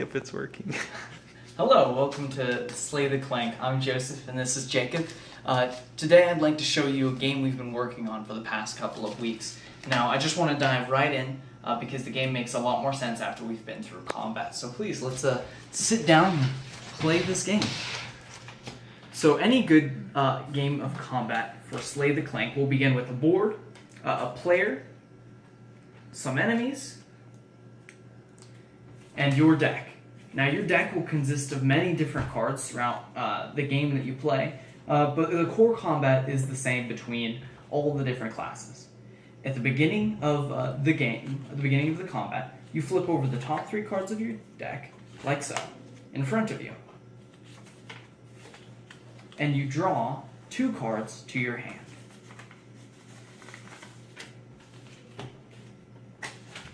Yep, it's working. Hello, welcome to Slay the Clank. I'm Joseph and this is Jacob. Today I'd like to show you a game we've been working on for the past couple of weeks. Now, I just want to dive right in because the game makes a lot more sense after we've been through combat. So please, let's sit down and play this game. So any good game of combat for Slay the Clank will begin with a board, a player, some enemies, and your deck. Now, your deck will consist of many different cards throughout the game that you play, but the core combat is the same between all the different classes. At the beginning of the game, at the beginning of the combat, you flip over the top 3 cards of your deck, like so, in front of you. And you draw 2 cards to your hand.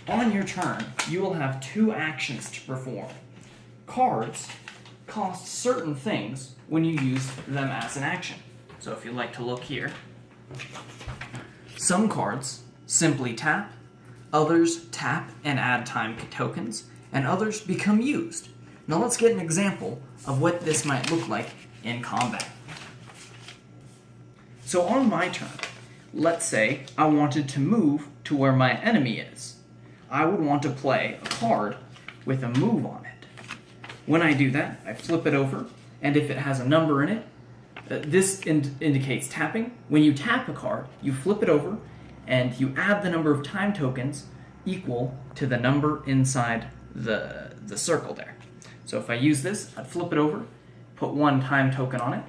On your turn, you will have 2 actions to perform. Cards cost certain things when you use them as an action. So if you'd like to look here, some cards simply tap, others tap and add time tokens, and others become used. Now let's get an example of what this might look like in combat. So on my turn, let's say I wanted to move to where my enemy is. I would want to play a card with a move on it. When I do that, I flip it over, and if it has a number in it, this indicates tapping. When you tap a card, you flip it over, and you add the number of time tokens equal to the number inside the circle there. So if I use this, I'd flip it over, put 1 time token on it,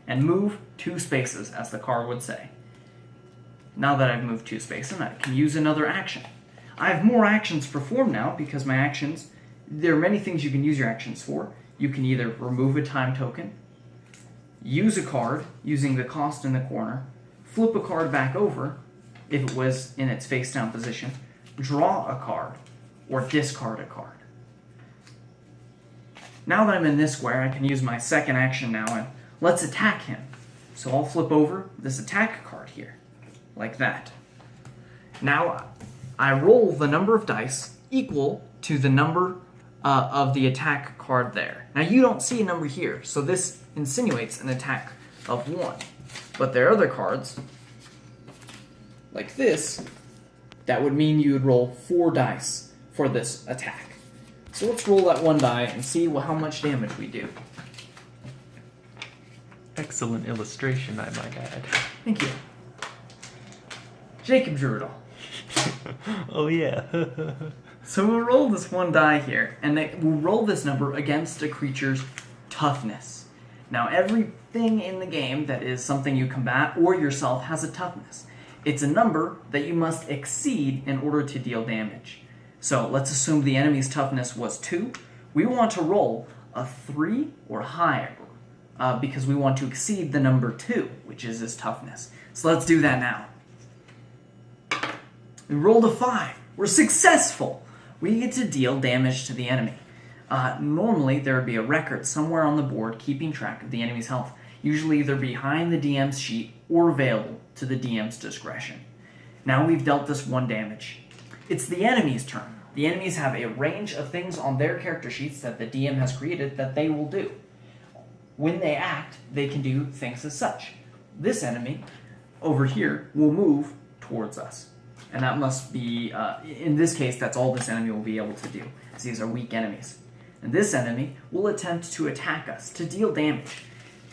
and move 2 spaces, as the card would say. Now that I've moved 2 spaces, I can use another action. I have more actions performed now because my actions, there are many things you can use your actions for. You can either remove a time token, use a card using the cost in the corner, flip a card back over if it was in its face down position, draw a card, or discard a card. Now that I'm in this square, I can use my second action now and let's attack him. So I'll flip over this attack card here, like that. Now I roll the number of dice equal to the number of the attack card there. Now you don't see a number here, so this insinuates an attack of 1. But there are other cards, like this, that would mean you would roll 4 dice for this attack. So let's roll that 1 die and see how much damage we do. Excellent illustration, I might add. Thank you. Jacob drew it all. Oh yeah. So we'll roll this 1 die here, and we'll roll this number against a creature's toughness. Now everything in the game that is something you combat or yourself has a toughness. It's a number that you must exceed in order to deal damage. So let's assume the enemy's toughness was 2. We want to roll a 3 or higher because we want to exceed the number 2, which is his toughness. So let's do that now. We rolled a 5. We're successful. We get to deal damage to the enemy. Normally, there would be a record somewhere on the board keeping track of the enemy's health, usually either behind the DM's sheet or available to the DM's discretion. Now we've dealt this 1 damage. It's the enemy's turn. The enemies have a range of things on their character sheets that the DM has created that they will do. When they act, they can do things as such. This enemy, over here, will move towards us. And that must be, in this case, that's all this enemy will be able to do, as these are weak enemies. And this enemy will attempt to attack us, to deal damage.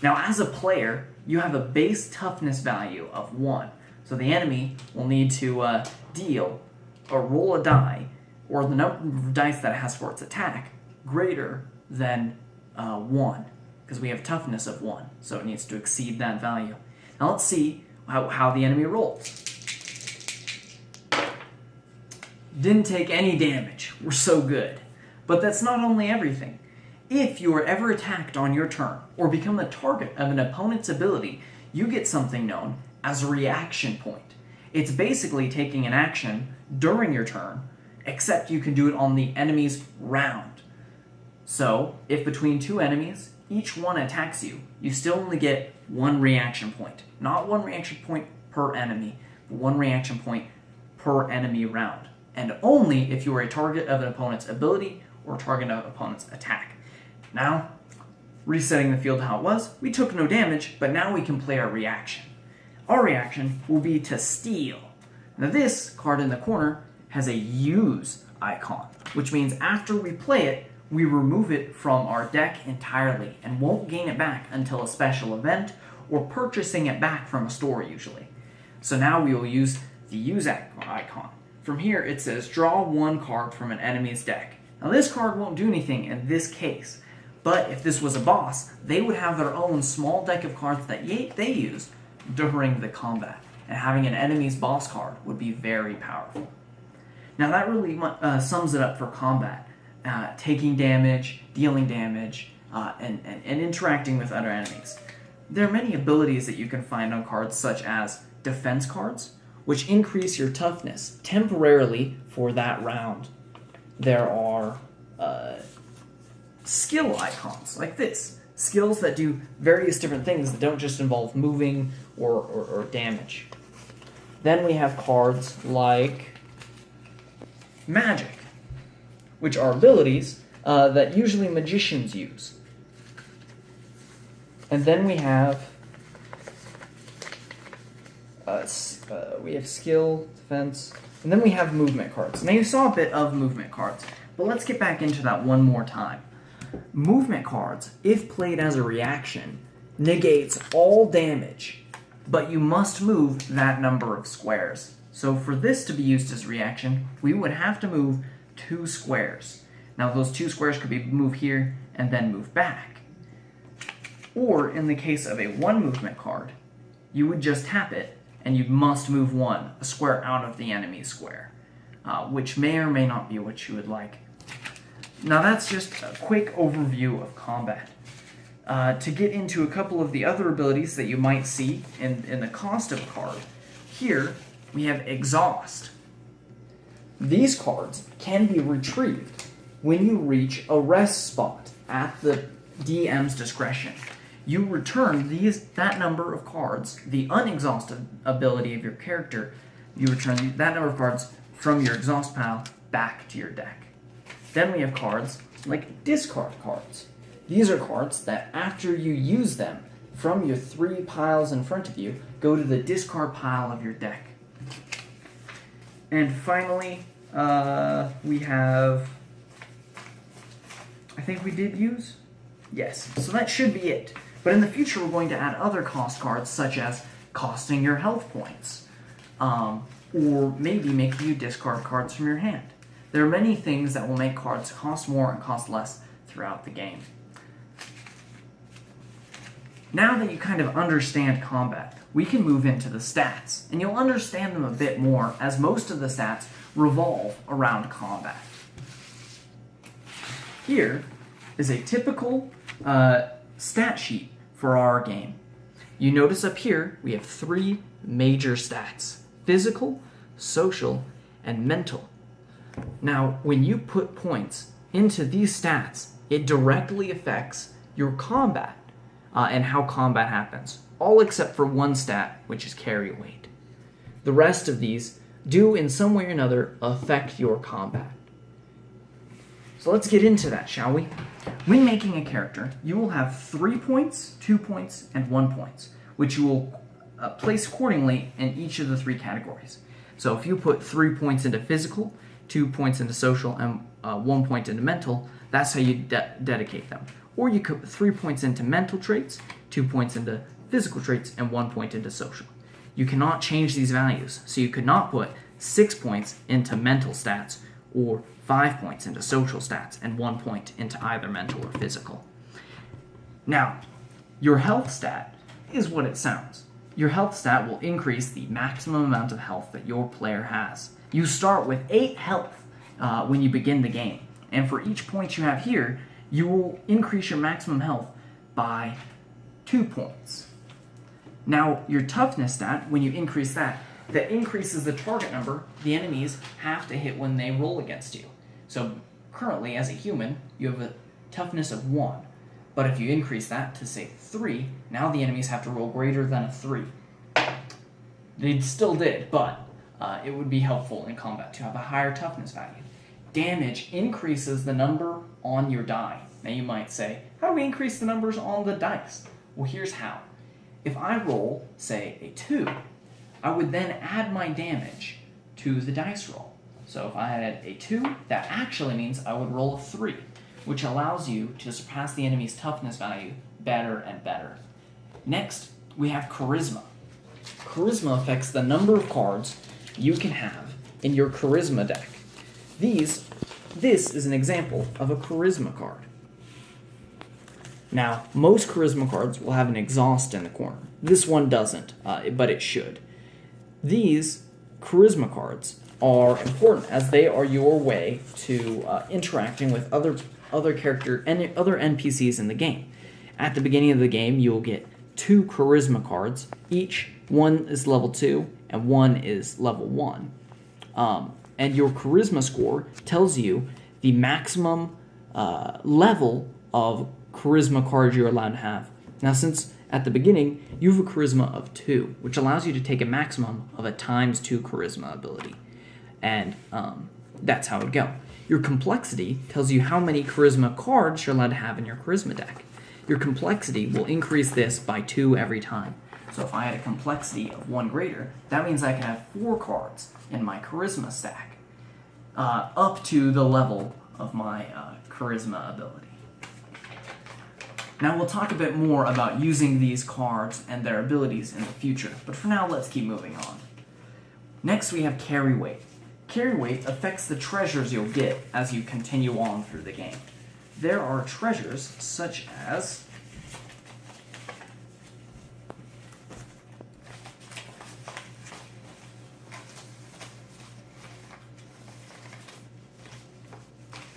Now, as a player, you have a base toughness value of 1. So the enemy will need to deal or roll a die, or the number of dice that it has for its attack, greater than 1, because we have toughness of 1. So it needs to exceed that value. Now let's see how the enemy rolls. Didn't take any damage. We're so good. But that's not only everything. If you are ever attacked on your turn, or become the target of an opponent's ability, you get something known as a reaction point. It's basically taking an action during your turn, except you can do it on the enemy's round. So, if between 2 enemies, each one attacks you, you still only get 1 reaction point. Not 1 reaction point per enemy, but 1 reaction point per enemy round. And only if you are a target of an opponent's ability or target an opponent's attack. Now, resetting the field how it was, we took no damage, but now we can play our reaction. Our reaction will be to steal. Now this card in the corner has a use icon, which means after we play it, we remove it from our deck entirely and won't gain it back until a special event or purchasing it back from a store usually. So now we will use the use icon. From here it says draw one card from an enemy's deck. Now this card won't do anything in this case, but if this was a boss, they would have their own small deck of cards that they use during the combat, and having an enemy's boss card would be very powerful. Now that really sums it up for combat. Taking damage, dealing damage, and interacting with other enemies. There are many abilities that you can find on cards such as defense cards, which increase your toughness temporarily for that round. There are skill icons like this. Skills that do various different things that don't just involve moving or damage. Then we have cards like magic, which are abilities that usually magicians use. And then we have skill, defense, and then we have movement cards. Now you saw a bit of movement cards, but let's get back into that one more time. Movement cards, if played as a reaction, negates all damage, but you must move that number of squares. So for this to be used as a reaction, we would have to move 2 squares. Now those 2 squares could be moved here and then move back. Or in the case of a 1 movement card, you would just tap it and you must move a square out of the enemy's square, which may or may not be what you would like. Now that's just a quick overview of combat. To get into a couple of the other abilities that you might see in the cost of a card, here we have Exhaust. These cards can be retrieved when you reach a rest spot at the DM's discretion. You return that number of cards, the unexhausted ability of your character, you return that number of cards from your exhaust pile back to your deck. Then we have cards like discard cards. These are cards that after you use them from your 3 piles in front of you, go to the discard pile of your deck. And finally, we have, I think we did use? Yes, so that should be it. But in the future, we're going to add other cost cards, such as costing your health points, or maybe making you discard cards from your hand. There are many things that will make cards cost more and cost less throughout the game. Now that you kind of understand combat, we can move into the stats, and you'll understand them a bit more as most of the stats revolve around combat. Here is a typical stat sheet for our game. You notice up here we have 3 major stats: physical, social, and mental. Now, when you put points into these stats, it directly affects your combat and how combat happens, all except for one stat, which is carry weight. The rest of these do, in some way or another, affect your combat. So let's get into that, shall we? When making a character, you will have 3 points, 2 points, and 1 point, which you will place accordingly in each of the 3 categories. So if you put 3 points into physical, 2 points into social, and 1 point into mental, that's how you dedicate them. Or you could put 3 points into mental traits, 2 points into physical traits, and 1 point into social. You cannot change these values, so you could not put 6 points into mental stats, or 5 points into social stats, and 1 point into either mental or physical. Now, your health stat is what it sounds. Your health stat will increase the maximum amount of health that your player has. You start with 8 health when you begin the game, and for each point you have here, you will increase your maximum health by 2 points. Now, your toughness stat, when you increase that increases the target number the enemies have to hit when they roll against you. So currently, as a human, you have a toughness of 1. But if you increase that to, say, 3, now the enemies have to roll greater than a 3. They still did, but it would be helpful in combat to have a higher toughness value. damage increases the number on your die. Now you might say, how do we increase the numbers on the dice? Well, here's how. If I roll, say, a 2, I would then add my damage to the dice roll. So if I had a 2, that actually means I would roll a 3, which allows you to surpass the enemy's toughness value better and better. Next, we have Charisma. Charisma affects the number of cards you can have in your Charisma deck. This is an example of a Charisma card. Now, most Charisma cards will have an exhaust in the corner. This one doesn't, but it should. These Charisma cards are important as they are your way to interacting with other character and other NPCs in the game. At the beginning of the game, you'll get 2 Charisma cards. Each one is level 2 and one is level 1. And your Charisma score tells you the maximum level of Charisma cards you're allowed to have. Now, since at the beginning you have a Charisma of 2, which allows you to take a maximum of a ×2 Charisma ability. And that's how it would go. Your Complexity tells you how many Charisma cards you're allowed to have in your Charisma deck. Your Complexity will increase this by 2 every time. So if I had a Complexity of 1 greater, that means I can have 4 cards in my Charisma stack, up to the level of my Charisma ability. Now we'll talk a bit more about using these cards and their abilities in the future, but for now let's keep moving on. Next we have Carry Weight. Carry Weight affects the treasures you'll get as you continue on through the game. There are treasures such as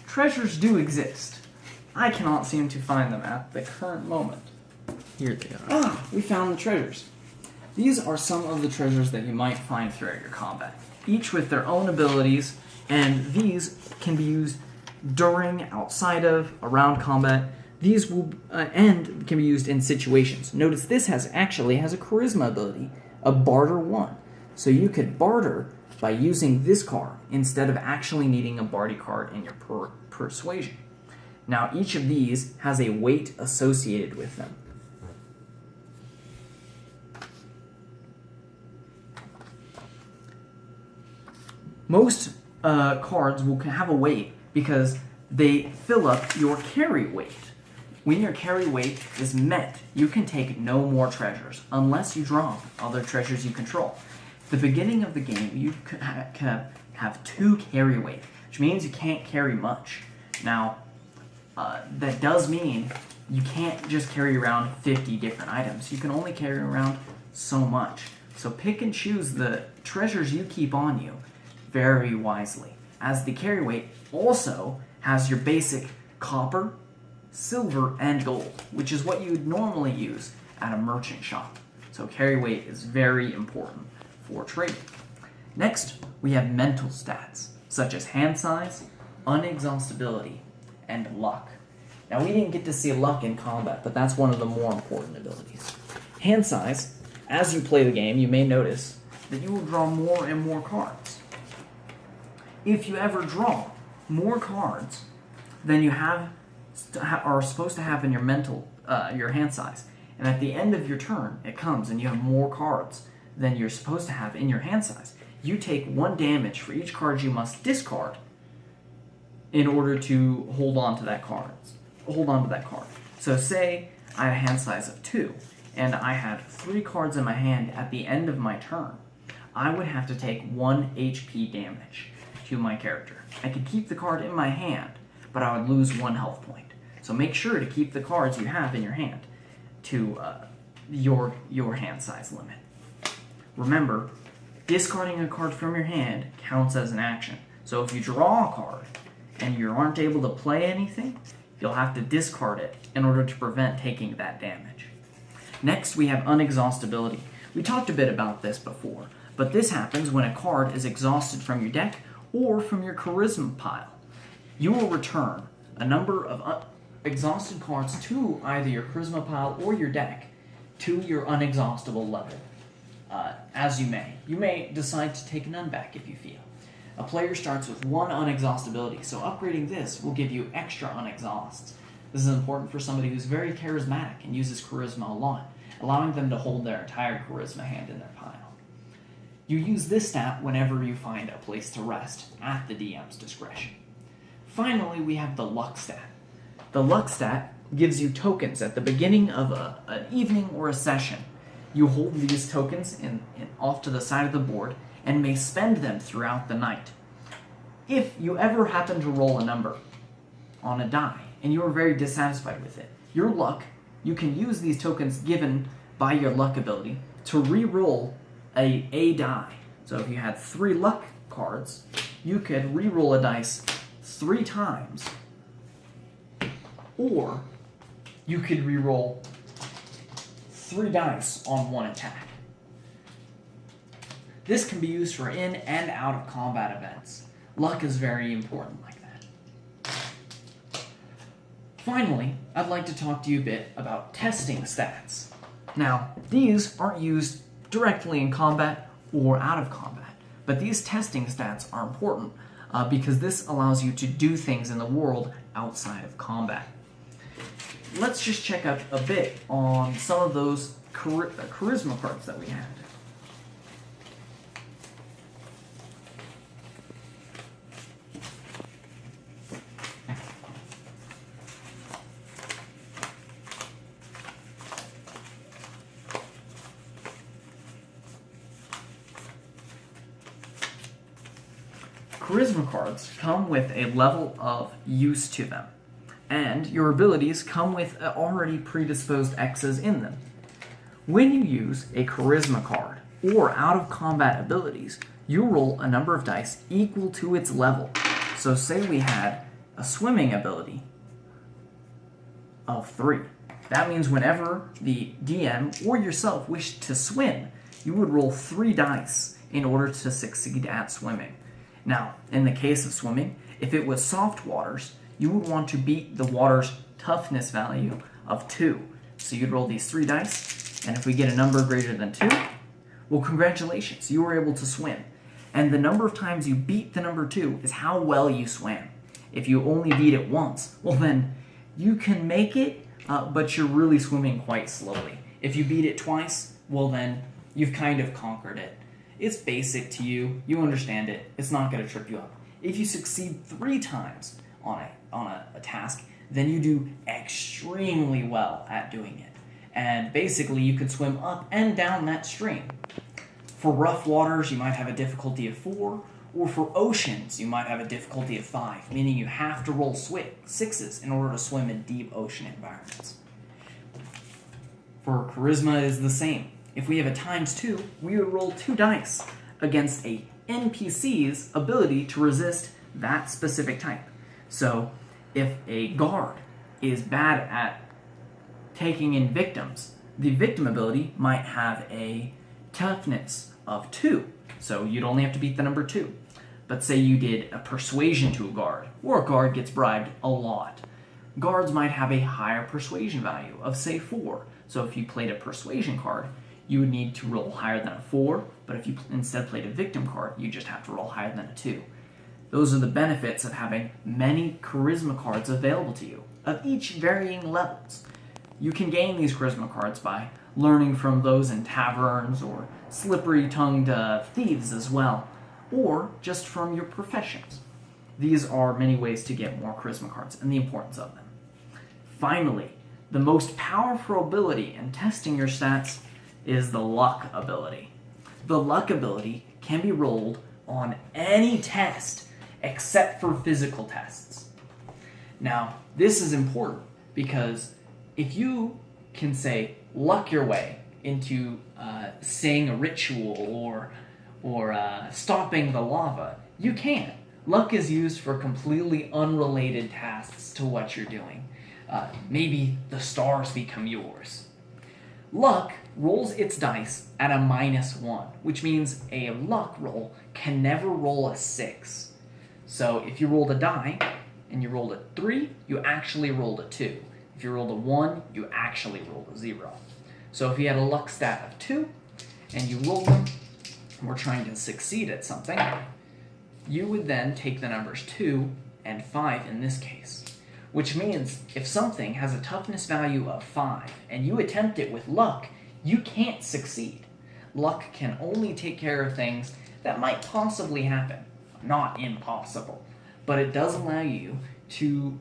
treasures do exist. I cannot seem to find them at the current moment. Here they are. We found the treasures. These are some of the treasures that you might find throughout your combat, each with their own abilities, and these can be used during, outside of, around combat. These will and can be used in situations. Notice this actually has a Charisma ability, a Barter 1. So you could barter by using this card instead of actually needing a Barty card in your Persuasion. Now each of these has a weight associated with them. Most cards will have a weight because they fill up your carry weight. When your carry weight is met, you can take no more treasures unless you draw other treasures you control. At the beginning of the game, you can have 2 carry weight, which means you can't carry much. Now, that does mean you can't just carry around 50 different items. You can only carry around so much. So pick and choose the treasures you keep on you very wisely, as the carry weight also has your basic copper, silver, and gold, which is what you would normally use at a merchant shop. So carry weight is very important for trading. Next, we have mental stats, such as hand size, unexhaustibility, and luck. Now, we didn't get to see luck in combat, but that's one of the more important abilities. Hand size, as you play the game, you may notice that you will draw more and more cards. If you ever draw more cards than you are supposed to have in your hand size, and at the end of your turn it comes and you have more cards than you're supposed to have in your hand size, you take 1 damage for each card you must discard in order to hold on to that card. So say I had a hand size of 2 and I had 3 cards in my hand at the end of my turn. I would have to take 1 HP damage to my character. I could keep the card in my hand, but I would lose 1 health point. So make sure to keep the cards you have in your hand to your hand size limit. Remember, discarding a card from your hand counts as an action. So if you draw a card and you aren't able to play anything, you'll have to discard it in order to prevent taking that damage. Next, we have unexhaustibility. We talked a bit about this before, but this happens when a card is exhausted from your deck or from your charisma pile. You will return a number of exhausted cards to either your charisma pile or your deck to your unexhaustible level, as you may. You may decide to take none back if you feel. A player starts with 1 unexhaust ability, so upgrading this will give you extra unexhausts. This is important for somebody who's very charismatic and uses charisma a lot, allowing them to hold their entire charisma hand in their pile. You use this stat whenever you find a place to rest, at the DM's discretion. Finally, we have the luck stat. The luck stat gives you tokens at the beginning of an evening or a session. You hold these tokens off to the side of the board and may spend them throughout the night. If you ever happen to roll a number on a die and you are very dissatisfied with it, your luck, you can use these tokens given by your luck ability to re-roll a die. So if you had 3 luck cards, you could re-roll a dice 3 times, or you could re-roll 3 dice on 1 attack. This can be used for in and out of combat events. Luck is very important like that. Finally, I'd like to talk to you a bit about testing stats. Now, these aren't used directly in combat or out of combat, but these testing stats are important because this allows you to do things in the world outside of combat. Let's just check out a bit on some of those charisma cards that we had. Charisma cards come with a level of use to them, and your abilities come with already predisposed X's in them. When you use a charisma card or out of combat abilities, you roll a number of dice equal to its level. So say we had a swimming ability of 3. That means whenever the DM or yourself wished to swim, you would roll 3 dice in order to succeed at swimming. Now, in the case of swimming, if it was soft waters, you would want to beat the water's toughness value of 2. So you'd roll these 3 dice, and if we get a number greater than 2, well, congratulations, you were able to swim. And the number of times you beat the number 2 is how well you swam. If you only beat it once, well then, you can make it, but you're really swimming quite slowly. If you beat it twice, well then, you've kind of conquered it. It's basic to you, you understand it, it's not going to trip you up. If you succeed 3 times on a task, then you do extremely well at doing it. And basically you could swim up and down that stream. For rough waters, you might have a difficulty of 4, or for oceans, you might have a difficulty of 5, meaning you have to roll 6s in order to swim in deep ocean environments. For charisma, it is the same. If we have a ×2, we would roll 2 dice against a NPC's ability to resist that specific type. So, if a guard is bad at taking in victims, the victim ability might have a toughness of 2. So you'd only have to beat the number 2. But say you did a persuasion to a guard, or a guard gets bribed a lot. Guards might have a higher persuasion value of, say, 4. So if you played a persuasion card, you would need to roll higher than a 4, but if you instead played a victim card, you just have to roll higher than a 2. Those are the benefits of having many charisma cards available to you, of each varying levels. You can gain these charisma cards by learning from those in taverns or slippery-tongued thieves as well, or just from your professions. These are many ways to get more charisma cards and the importance of them. Finally, the most powerful ability in testing your stats is the luck ability. The luck ability can be rolled on any test except for physical tests. Now, this is important because if you can, say, luck your way into saying a ritual or stopping the lava, you can. Luck is used for completely unrelated tasks to what you're doing. Maybe the stars become yours. Luck rolls its dice at a -1, which means a luck roll can never roll a 6. So if you rolled a die and you rolled a 3, you actually rolled a 2. If you rolled a 1, you actually rolled a 0. So if you had a luck stat of 2 and you rolled them, and we're trying to succeed at something, you would then take the numbers 2 and 5 in this case, which means if something has a toughness value of 5 and you attempt it with luck, you can't succeed. Luck can only take care of things that might possibly happen. Not impossible, but it does allow you to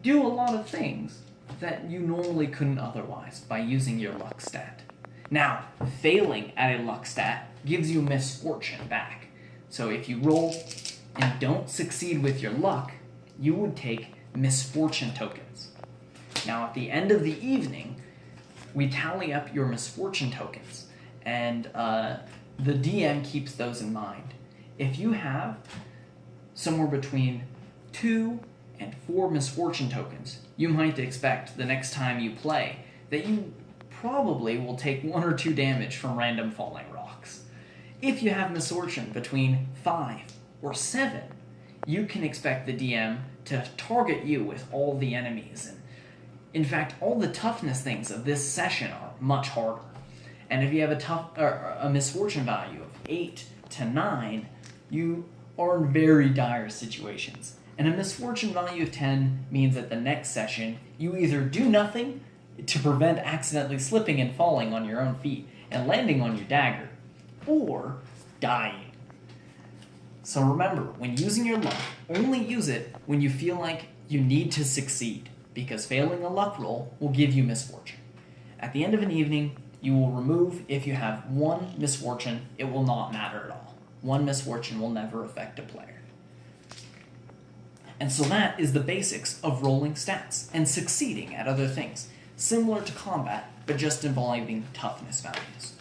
do a lot of things that you normally couldn't otherwise by using your luck stat. Now, failing at a luck stat gives you misfortune back. So if you roll and don't succeed with your luck, you would take misfortune tokens. Now, at the end of the evening, we tally up your misfortune tokens, and the DM keeps those in mind. If you have somewhere between 2 and 4 misfortune tokens, you might expect the next time you play that you probably will take 1 or 2 damage from random falling rocks. If you have misfortune between 5 or 7, you can expect the DM to target you with all the enemies. And in fact, all the toughness things of this session are much harder. And if you have a misfortune value of 8 to 9, you are in very dire situations. And a misfortune value of 10 means that the next session, you either do nothing to prevent accidentally slipping and falling on your own feet and landing on your dagger, or dying. So remember, when using your luck, only use it when you feel like you need to succeed, because failing a luck roll will give you misfortune. At the end of an evening, you will remove, if you have 1 misfortune, it will not matter at all. 1 misfortune will never affect a player. And so that is the basics of rolling stats and succeeding at other things, similar to combat, but just involving toughness values.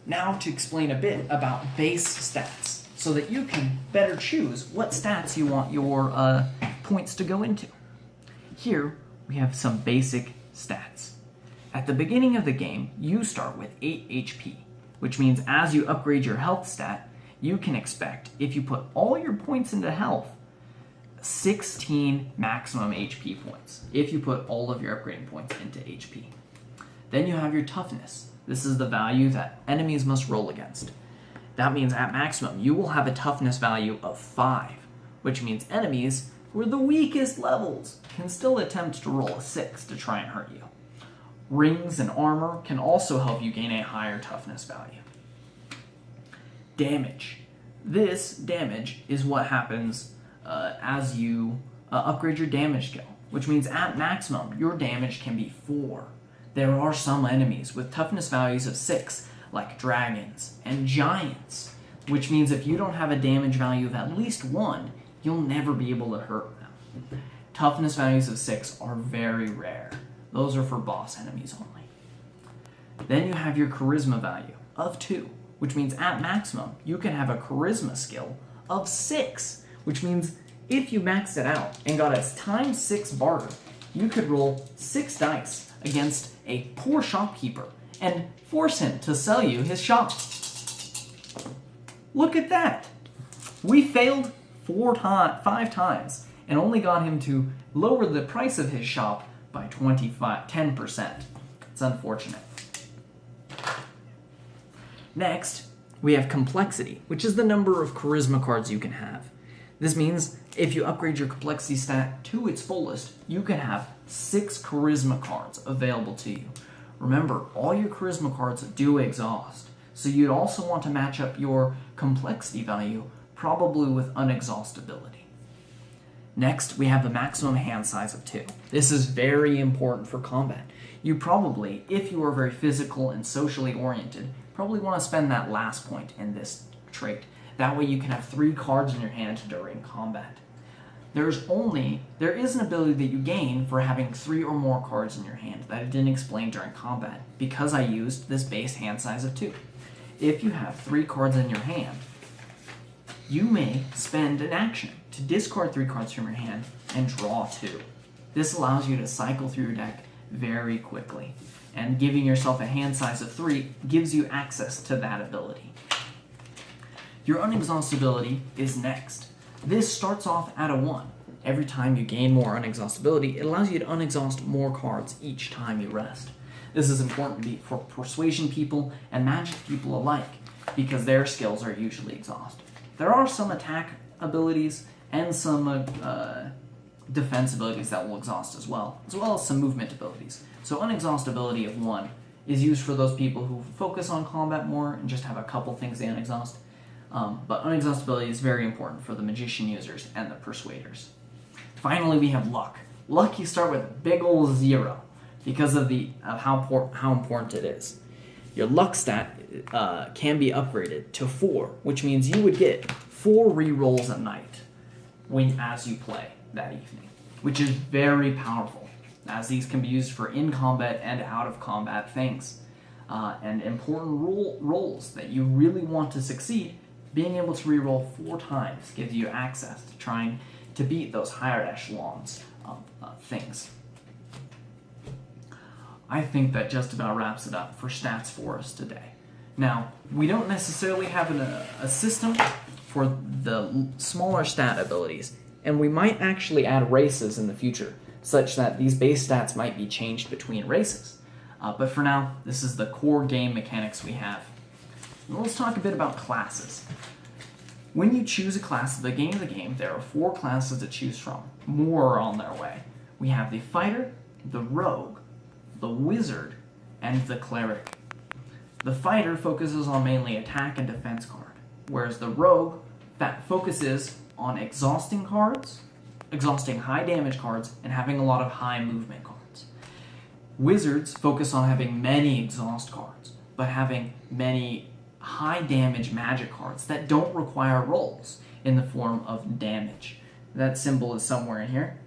Now to explain a bit about base stats, so that you can better choose what stats you want your points to go into. Here we have some basic stats. At the beginning of the game, you start with 8 HP, which means as you upgrade your health stat, you can expect, if you put all your points into health, 16 maximum HP points, if you put all of your upgrading points into HP. Then you have your toughness. This is the value that enemies must roll against. That means at maximum, you will have a toughness value of 5, which means enemies who are the weakest levels can still attempt to roll a 6 to try and hurt you. Rings and armor can also help you gain a higher toughness value. Damage. This damage is what happens as you upgrade your damage skill, which means at maximum, your damage can be 4. There are some enemies with toughness values of 6, like dragons and giants, which means if you don't have a damage value of at least 1, you'll never be able to hurt them. Toughness values of 6 are very rare. Those are for boss enemies only. Then you have your charisma value of 2, which means at maximum, you can have a charisma skill of 6, which means if you maxed it out and got a times 6 barter, you could roll 6 dice against a poor shopkeeper and force him to sell you his shop. Look at that! We failed 5 times and only got him to lower the price of his shop by 10%. It's unfortunate. Next, we have complexity, which is the number of charisma cards you can have. This means if you upgrade your complexity stat to its fullest, you can have 6 charisma cards available to you. Remember, all your charisma cards do exhaust, so you'd also want to match up your complexity value probably with unexhaustibility. Next, we have the maximum hand size of 2. This is very important for combat. You probably, if you are very physical and socially oriented, probably want to spend that last point in this trait. That way you can have 3 cards in your hand during combat. There is an ability that you gain for having 3 or more cards in your hand that I didn't explain during combat because I used this base hand size of 2. If you have 3 cards in your hand, you may spend an action to discard 3 cards from your hand and draw 2. This allows you to cycle through your deck very quickly, and giving yourself a hand size of 3 gives you access to that ability. Your unexhaustibility is next. This starts off at a 1. Every time you gain more unexhaustibility, it allows you to unexhaust more cards each time you rest. This is important for persuasion people and magic people alike, because their skills are usually exhausted. There are some attack abilities and some defense abilities that will exhaust as well as some movement abilities. So unexhaust ability of 1 is used for those people who focus on combat more and just have a couple things they unexhaust. But unexhaust ability is very important for the magician users and the persuaders. Finally, we have luck. Luck you start with a big ol' 0 because of how important it is. Your luck stat can be upgraded to 4, which means you would get 4 rerolls a night as you play that evening, which is very powerful, as these can be used for in-combat and out-of-combat things. And important rolls that you really want to succeed, being able to reroll 4 times gives you access to trying to beat those higher echelons of things. I think that just about wraps it up for stats for us today. Now, we don't necessarily have a system for the smaller stat abilities, and we might actually add races in the future, such that these base stats might be changed between races. But for now, this is the core game mechanics we have. Now let's talk a bit about classes. When you choose a class at the beginning of the game, there are 4 classes to choose from. More are on their way. We have the fighter, the rogue, the wizard, and the cleric. The fighter focuses on mainly attack and defense card, whereas the rogue focuses on exhausting high damage cards, and having a lot of high movement cards. Wizards focus on having many exhaust cards, but having many high damage magic cards that don't require rolls in the form of damage. That symbol is somewhere in here.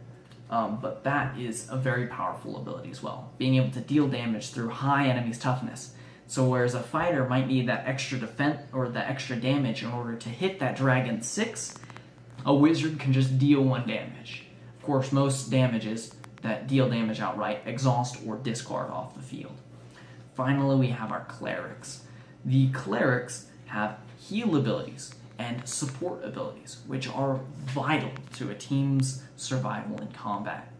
But that is a very powerful ability as well, being able to deal damage through high enemy's toughness. So whereas a fighter might need that extra defense or the extra damage in order to hit that dragon 6, a wizard can just deal 1 damage. Of course, most damages that deal damage outright exhaust or discard off the field. Finally, we have our clerics. The clerics have heal abilities and support abilities, which are vital to a team's survival in combat.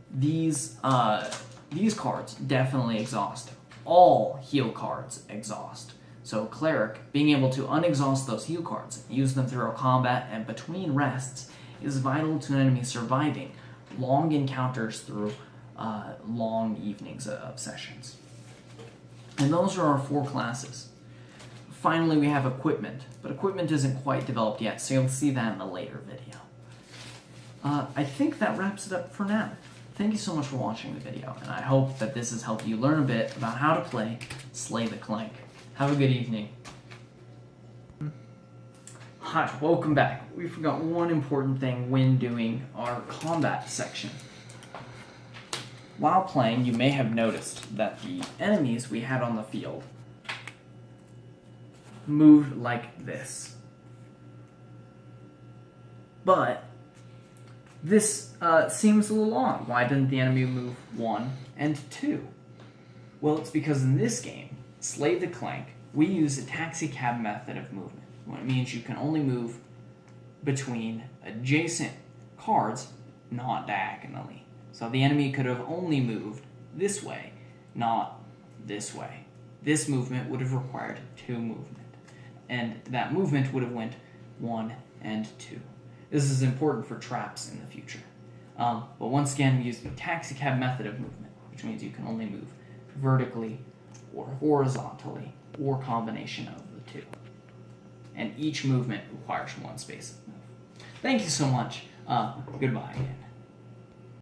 These cards definitely exhaust. All heal cards exhaust. So Cleric, being able to unexhaust those heal cards, use them throughout combat and between rests, is vital to an enemy surviving long encounters through long evenings of sessions. And those are our 4 classes. Finally, we have equipment, but equipment isn't quite developed yet, so you'll see that in a later video. I think that wraps it up for now. Thank you so much for watching the video, and I hope that this has helped you learn a bit about how to play Slay the Clank. Have a good evening. Hi, welcome back. We forgot one important thing when doing our combat section. While playing, you may have noticed that the enemies we had on the field moved like this. But this seems a little odd. Why didn't the enemy move 1 and 2? Well, it's because in this game, Slay the Clank, we use a taxi cab method of movement. What it means you can only move between adjacent cards, not diagonally. So the enemy could have only moved this way, not this way. This movement would have required 2 movement. And that movement would have went 1 and 2. This is important for traps in the future. But once again, we use the taxi cab method of movement, which means you can only move vertically or horizontally, or combination of the 2. And each movement requires 1 space of move. Thank you so much. Goodbye again.